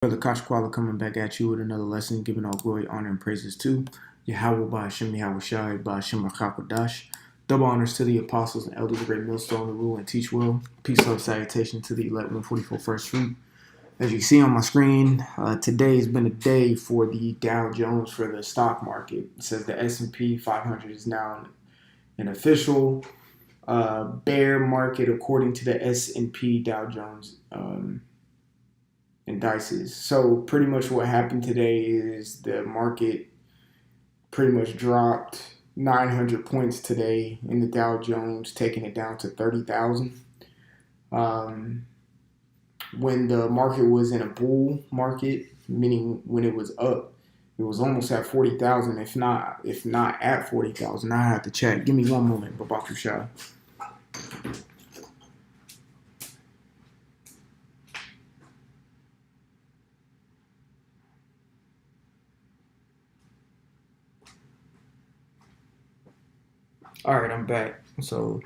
Brother Kachkwala coming back at you with another lesson, giving all glory, honor, and praises to Yahweh by Hashem Yahweh Shai by Hashem Rakakwadash. Double honors to the apostles and elders, the great millstone, the rule and teach well. Peace, love, salutation to the 1144 First Street. As you see on my screen, today has been a day for the Dow Jones for the stock market. It says the S&P 500 is now an official bear market according to the S&P Dow Jones indices. So pretty much what happened today is the market pretty much dropped 900 points today in the Dow Jones, taking it down to 30,000. When the market was in a bull market, meaning when it was up, it was almost at 40,000, if not at 40,000. I have to check. Give me one moment, Babak Shah. All right, I'm back. So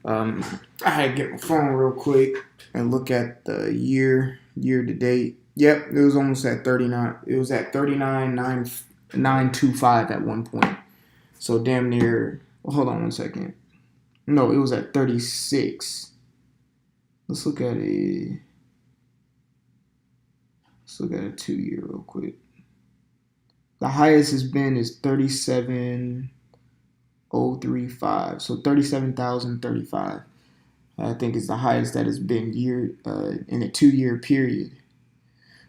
I had to get my phone real quick and look at the year to date. Yep, it was almost at 39. It was at 39,925 at one point. So damn near. Well, hold on one second. No, it was at 36. Let's look at a 2-year real quick. The highest has been is 37,035. So 37,035. I think is the highest that has been in a 2-year period.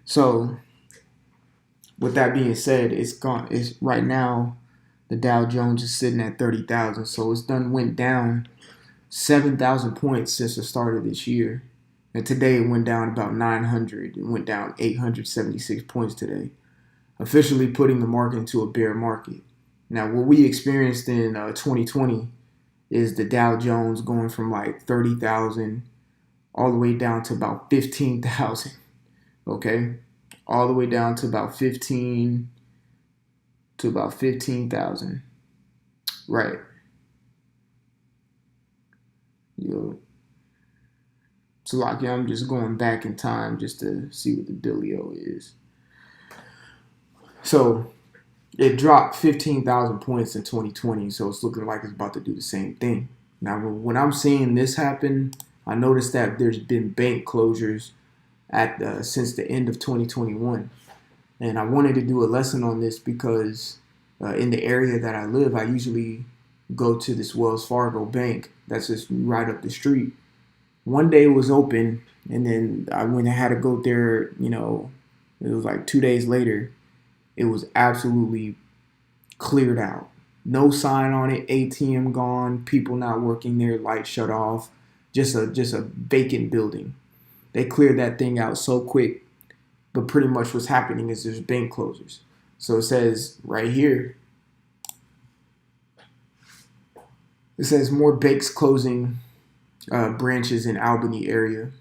So, with that being said, it's gone. It's right now, the Dow Jones is sitting at 30,000. So it's went down 7,000 points since the start of this year, and today it went down about 900. It went down 876 points today, officially putting the market into a bear market. Now, what we experienced in 2020 is the Dow Jones going from like 30,000 all the way down to about 15,000. Okay, all the way down to about 15,000. Right. Yo. So like, yeah, I'm just going back in time just to see what the dealio is. So it dropped 15,000 points in 2020, so it's looking like it's about to do the same thing. Now, when I'm seeing this happen, I noticed that there's been bank closures since the end of 2021. And I wanted to do a lesson on this because in the area that I live, I usually go to this Wells Fargo bank that's just right up the street. One day it was open, and then when I had to go there, it was like 2 days later, it was absolutely cleared out. No sign on it, ATM gone, people not working there, lights shut off, just a vacant building. They cleared that thing out so quick, but pretty much what's happening is there's bank closures. So it says right here, it says more banks closing branches in Albany area.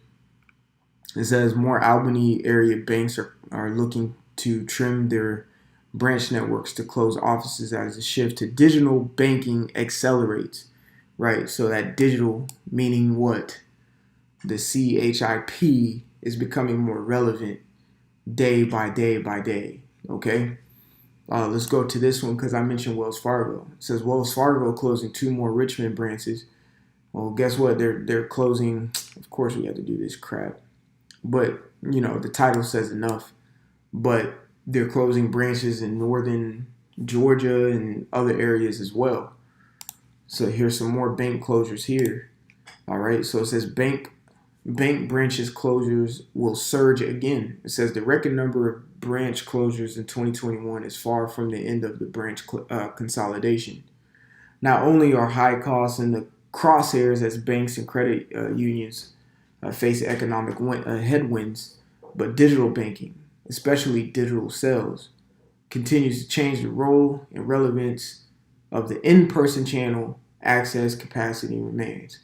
It says more Albany area banks are looking to trim their branch networks to close offices as the shift to digital banking accelerates. Right, so that digital meaning what? The CHIP is becoming more relevant day by day by day. Okay, let's go to this one because I mentioned Wells Fargo. It says Wells Fargo closing 2 more Richmond branches. Well, guess what? They're closing. Of course, we have to do this crap, but the title says enough. But they're closing branches in northern Georgia and other areas as well. So here's some more bank closures here. All right, so it says bank branches closures will surge again. It says the record number of branch closures in 2021 is far from the end of the branch consolidation. Not only are high costs in the crosshairs as banks and credit unions face economic headwinds, but digital banking, especially digital sales, continues to change the role and relevance of the in-person channel. Access capacity remains.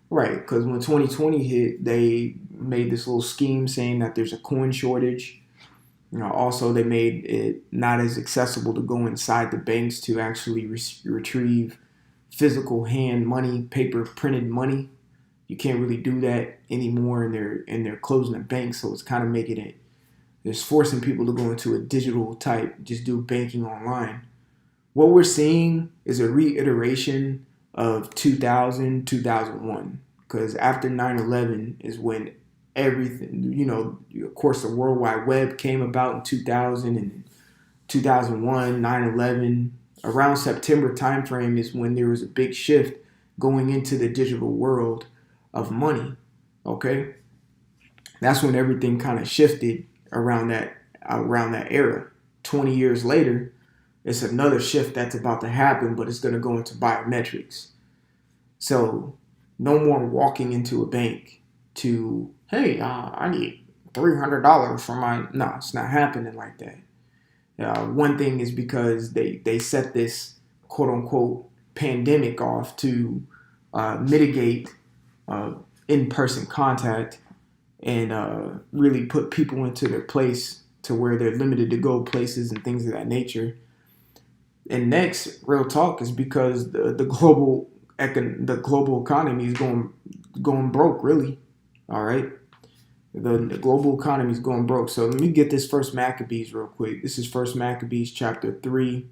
Right, because when 2020 hit, they made this little scheme saying that there's a coin shortage. Also, they made it not as accessible to go inside the banks to actually retrieve physical hand money, paper printed money. You can't really do that anymore, and they're closing the banks, so it's kind of making it It's forcing people to go into a digital type, just do banking online. What we're seeing is a reiteration of 2000, 2001. Because after 9/11 is when everything, of course, the World Wide Web came about in 2000 and 2001, 9/11. Around September timeframe is when there was a big shift going into the digital world of money. Okay, that's when everything kind of shifted around that era. 20 years later, it's another shift that's about to happen, but it's going to go into biometrics. So no more walking into a bank to, hey, I need $300 for my. No, it's not happening like that. One thing is because they set this quote unquote pandemic off to mitigate in-person contact and really put people into their place to where they're limited to go places and things of that nature. And next, real talk, is because the global economy is going broke. Really, all right. The global economy is going broke. So let me get this First Maccabees real quick. This is First Maccabees chapter 3.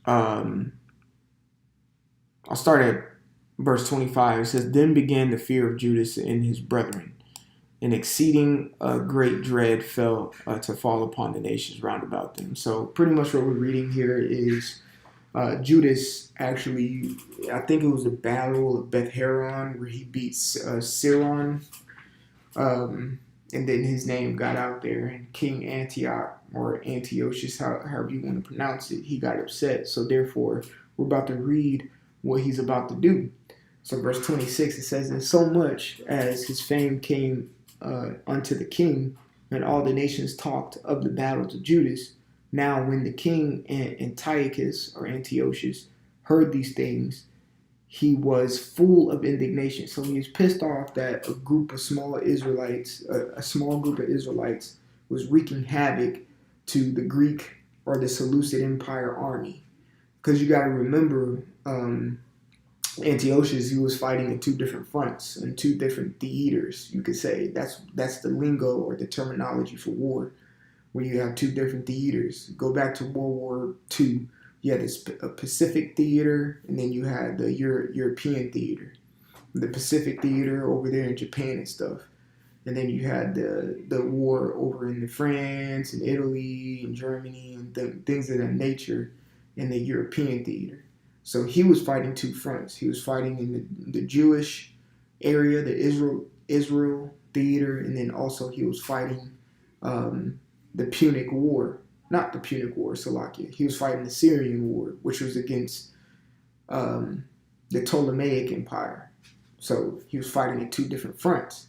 I'll start at verse 25. It says, "Then began the fear of Judas and his brethren. An exceeding great dread fell to fall upon the nations round about them." So pretty much what we're reading here is Judas actually, I think it was the battle of Beth Horon where he beats Siron. And then his name got out there, and King Antioch, or Antiochus, however you want to pronounce it, he got upset. So therefore, we're about to read what he's about to do. So verse 26, it says, "And so much as his fame came unto the king, and all the nations talked of the battle to Judas. Now when the king Antiochus, or Antiochus, heard these things, he was full of indignation." So he was pissed off that a small group of Israelites was wreaking havoc to the Greek or the Seleucid Empire army. Because you got to remember, Antiochus, he was fighting in two different fronts, in two different theaters, you could say. That's the lingo or the terminology for war, where you have two different theaters. Go back to World War II. You had this Pacific theater, and then you had the European theater. The Pacific theater over there in Japan and stuff. And then you had the war over in France and Italy and Germany and things of that nature in the European theater. So he was fighting two fronts. He was fighting in the Jewish area, the Israel theater, and then also he was fighting the Punic War. Not the Punic War, Salakia. He was fighting the Syrian War, which was against the Ptolemaic Empire. So he was fighting in two different fronts.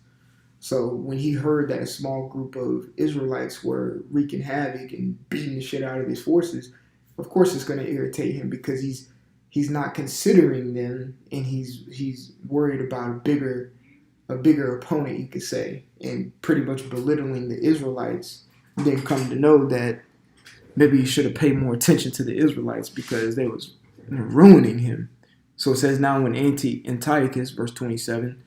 So when he heard that a small group of Israelites were wreaking havoc and beating the shit out of his forces, of course it's going to irritate him, because he's not considering them, and he's worried about a bigger opponent, you could say, and pretty much belittling the Israelites. Then come to know that maybe he should have paid more attention to the Israelites, because they was ruining him. So it says, "Now when Antiochus," verse 27,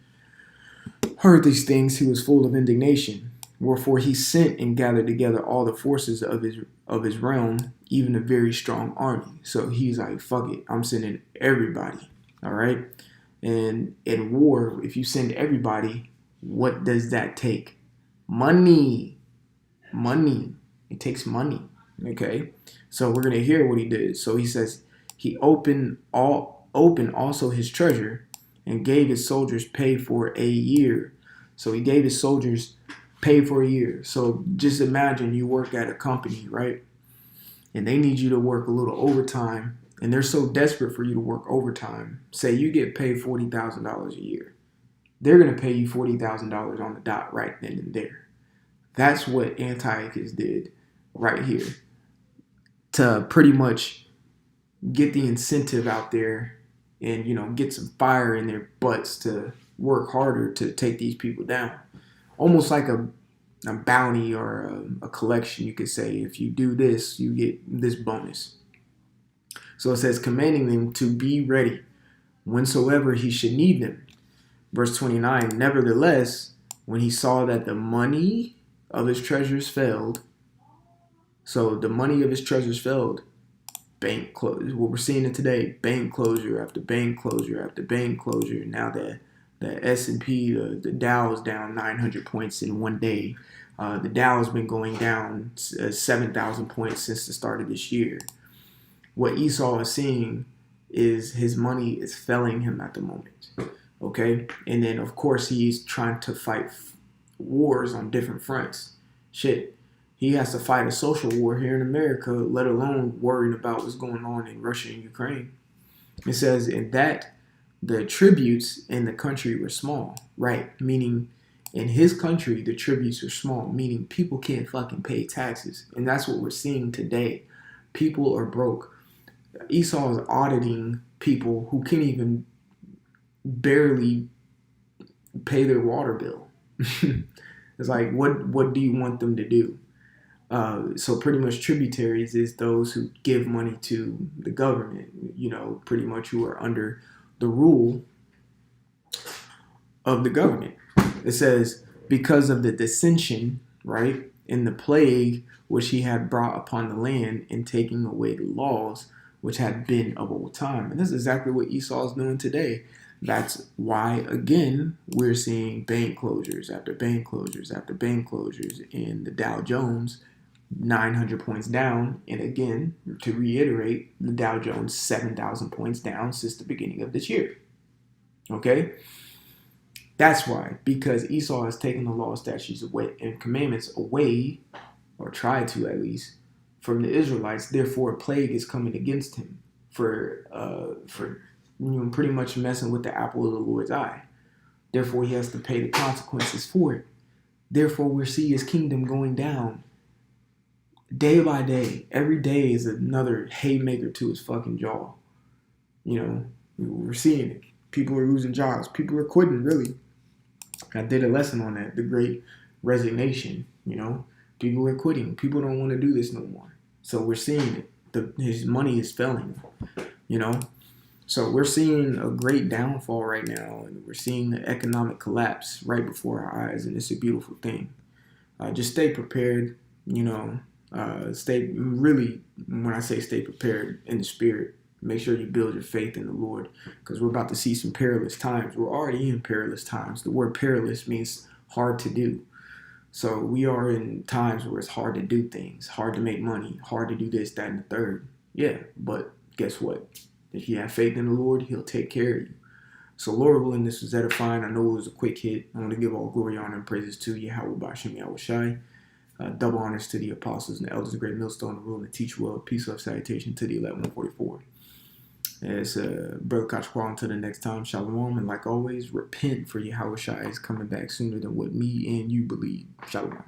"heard these things, he was full of indignation. Wherefore he sent and gathered together all the forces of his realm, even a very strong army." So he's like, fuck it, I'm sending everybody. All right. And in war, if you send everybody, what does that take? Money. It takes money. Okay. So we're gonna hear what he did. So he says he opened also his treasure and gave his soldiers pay for a year. So he gave his soldiers pay for a year. So just imagine you work at a company, right? And they need you to work a little overtime, and they're so desperate for you to work overtime. Say you get paid $40,000 a year. They're going to pay you $40,000 on the dot right then and there. That's what Antiochus did right here to pretty much get the incentive out there and, get some fire in their butts to work harder to take these people down. Almost like a bounty or a collection, you could say. If you do this, you get this bonus. So it says, commanding them to be ready whensoever he should need them. Verse 29, "Nevertheless, when he saw that the money of his treasures failed. So the money of his treasures failed. Bank closure. What we're seeing it today, bank closure after bank closure after bank closure. Now the S&P, the Dow is down 900 points in one day. The Dow has been going down 7,000 points since the start of this year. What Esau is seeing is his money is failing him at the moment. Okay? And then, of course, he's trying to fight wars on different fronts. Shit. He has to fight a social war here in America, let alone worrying about what's going on in Russia and Ukraine. It says in that the tributes in the country were small, right? Meaning in his country, the tributes are small, meaning people can't fucking pay taxes. And that's what we're seeing today. People are broke. Esau is auditing people who can't even barely pay their water bill. It's like, what do you want them to do? So pretty much tributaries is those who give money to the government, you know, pretty much who are under the rule of the government. It says, because of the dissension, right, in the plague which he had brought upon the land in taking away the laws which had been of old time. And this is exactly what Esau is doing today. That's why, again, we're seeing bank closures after bank closures after bank closures in the Dow Jones, 900 points down. And again, to reiterate, the Dow Jones 7,000 points down since the beginning of this year. Okay? That's why, because Esau has taken the law, statutes, away, and commandments away, or tried to at least, from the Israelites. Therefore, a plague is coming against him for pretty much messing with the apple of the Lord's eye. Therefore, he has to pay the consequences for it. Therefore, we see his kingdom going down day by day. Every day is another haymaker to his fucking jaw. You know, we're seeing it. People are losing jobs. People are quitting, really. I did a lesson on that, the great resignation, you know. People are quitting. People don't want to do this no more. So we're seeing it. His money is failing, you know. So we're seeing a great downfall right now, and we're seeing the economic collapse right before our eyes, and it's a beautiful thing. Just stay prepared, you know. Stay really, when I say stay prepared in the spirit, make sure you build your faith in the Lord, because we're about to see some perilous times. We're already in perilous times. The word perilous means hard to do. So we are in times where it's hard to do things, hard to make money, hard to do this, that, and the third. Yeah, but guess what? If you have faith in the Lord, he'll take care of you. So Lord willing, this was edifying. I know it was a quick hit. I want to give all glory, honor, and praises to Yahweh Bashem Yahweh Shai. Double honors to the apostles and the elders of Great Millstone, the rule and teach well. Peace, love, salutation to the 1144. As Brother Kachwal, until the next time, shalom. And like always, repent, for Yahweh Shai is coming back sooner than what me and you believe. Shalom.